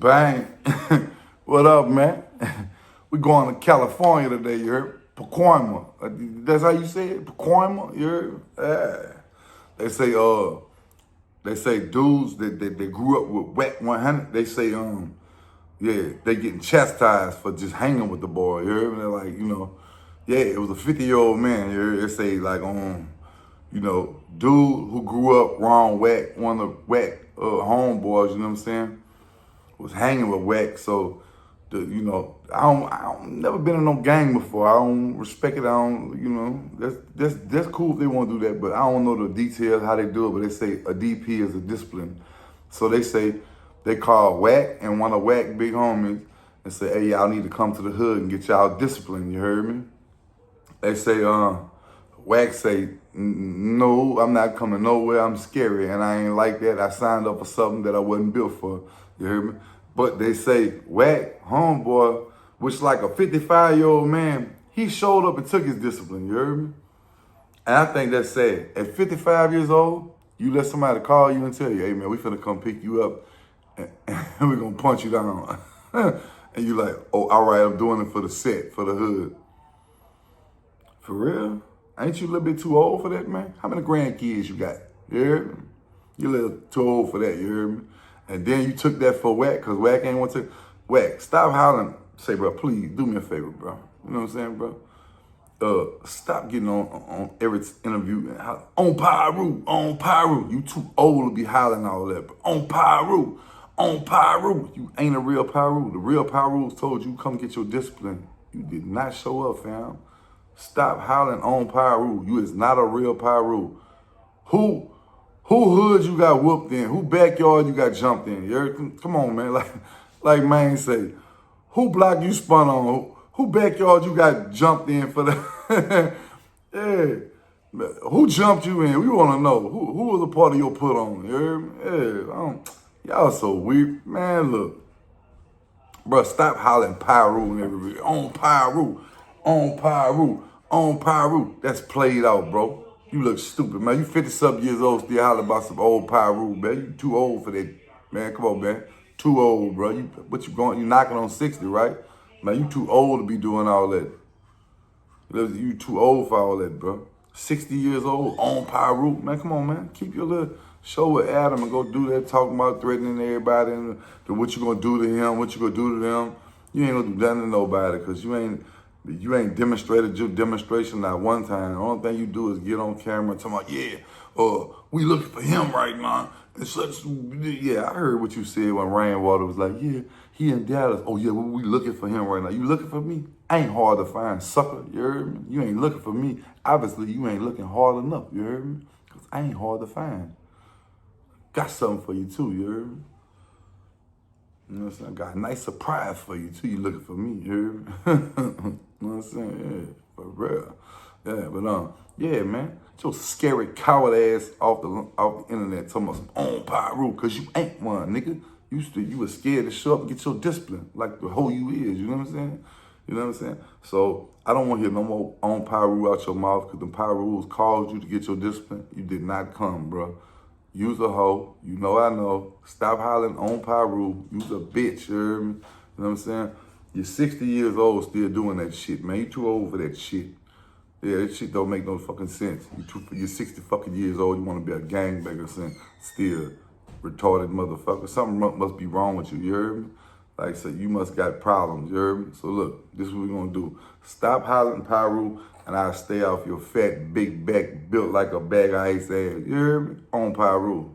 Bang. What up, man? We going to California today, you heard? Pacoima. That's how you say it? Pacoima, you heard? Yeah. They say dudes that grew up with whack 100, they say, yeah, they getting chastised for just hanging with the boy, you heard? And they're like, yeah, it was a 50-year-old man, you heard? They say like, dude who grew up around whack, one of the whack homeboys, you know what I'm saying? Was hanging with whack, so I don't never been in no gang before. I don't respect it. I don't, that's cool if they want to do that, but I don't know the details how they do it. But they say a DP is a discipline, so they say they call whack and one of whack big homies and say, hey, y'all need to come to the hood and get y'all disciplined. You heard me? They say, whack say, no, I'm not coming nowhere. I'm scary, and I ain't like that. I signed up for something that I wasn't built for. You heard me? But they say, whack, homeboy, which like a 55-year-old man, he showed up and took his discipline, you heard me? And I think that's sad. At 55 years old, you let somebody call you and tell you, hey man, we finna come pick you up and we're gonna punch you down. And you like, oh, all right, I'm doing it for the set, for the hood. For real? Ain't you a little bit too old for that, man? How many grandkids you got? You heard me? You a little too old for that, you heard me? And then you took that for whack, because whack ain't want to. Whack, stop hollering. Say, bro, please do me a favor, bro. You know what I'm saying, bro? Stop getting on every interview and holler, on Piru, on Piru. You too old to be hollering all that, bro. On Piru, on Piru. You ain't a real Piru. The real Pirus told you come get your discipline. You did not show up, fam. Stop hollering on Piru. You is not a real Piru. Who hood you got whooped in? Who backyard you got jumped in? You heard? Come on, man. Like man say, who block you spun on? Who backyard you got jumped in for the? Yeah. Who jumped you in? We want to know. Who was a part of your put on? You heard? Yeah. Y'all so weird. Man, look. Bro, stop hollering Piru and everybody. On Piru. On Piru. On Piru. That's played out, bro. You look stupid, man. You 50-something years old, still hollering about some old Piru, man. You too old for that, man. Come on, man. Too old, bro. You knocking on 60, right? Man, you too old to be doing all that. You too old for all that, bro. 60 years old, on Piru. Man, come on, man. Keep your little show with Adam and go do that, talking about threatening everybody and what you gonna do to him, what you gonna do to them. You ain't gonna do nothing to nobody because you ain't demonstrated your demonstration not one time. The only thing you do is get on camera and talk about, yeah, we looking for him right now. And such, yeah, I heard what you said when Rainwater was like, yeah, he in Dallas. Oh, yeah, we looking for him right now. You looking for me? I ain't hard to find, sucker. You heard me? You ain't looking for me. Obviously, you ain't looking hard enough. You heard me? Because I ain't hard to find. Got something for you, too. You heard me? You know what I'm saying? I got a nice surprise for you, too. You looking for me, you heard me? You know what I'm saying? Yeah, for real. Yeah, but, yeah, man. Get your scary coward ass off the internet talking about some on Piru, because you ain't one, nigga. You was scared to show up and get your discipline like the whole you is, you know what I'm saying? You know what I'm saying? So, I don't want to hear no more on Piru out your mouth, because the Pirus called you to get your discipline. You did not come, bro. You's a hoe. You know I know. Stop hollering on Piru. You's a bitch, you heard me? You know what I'm saying? You're 60 years old still doing that shit, man. You too old for that shit. Yeah, that shit don't make no fucking sense. You're 60 fucking years old. You want to be a gangbanger still retarded motherfucker. Something must be wrong with you, you heard me? Like I said, you must got problems, you heard me? So look, this is what we're going to do. Stop hollering Piru, and I'll stay off your fat, big back, built like a bag of ice ass. You heard me? On Piru.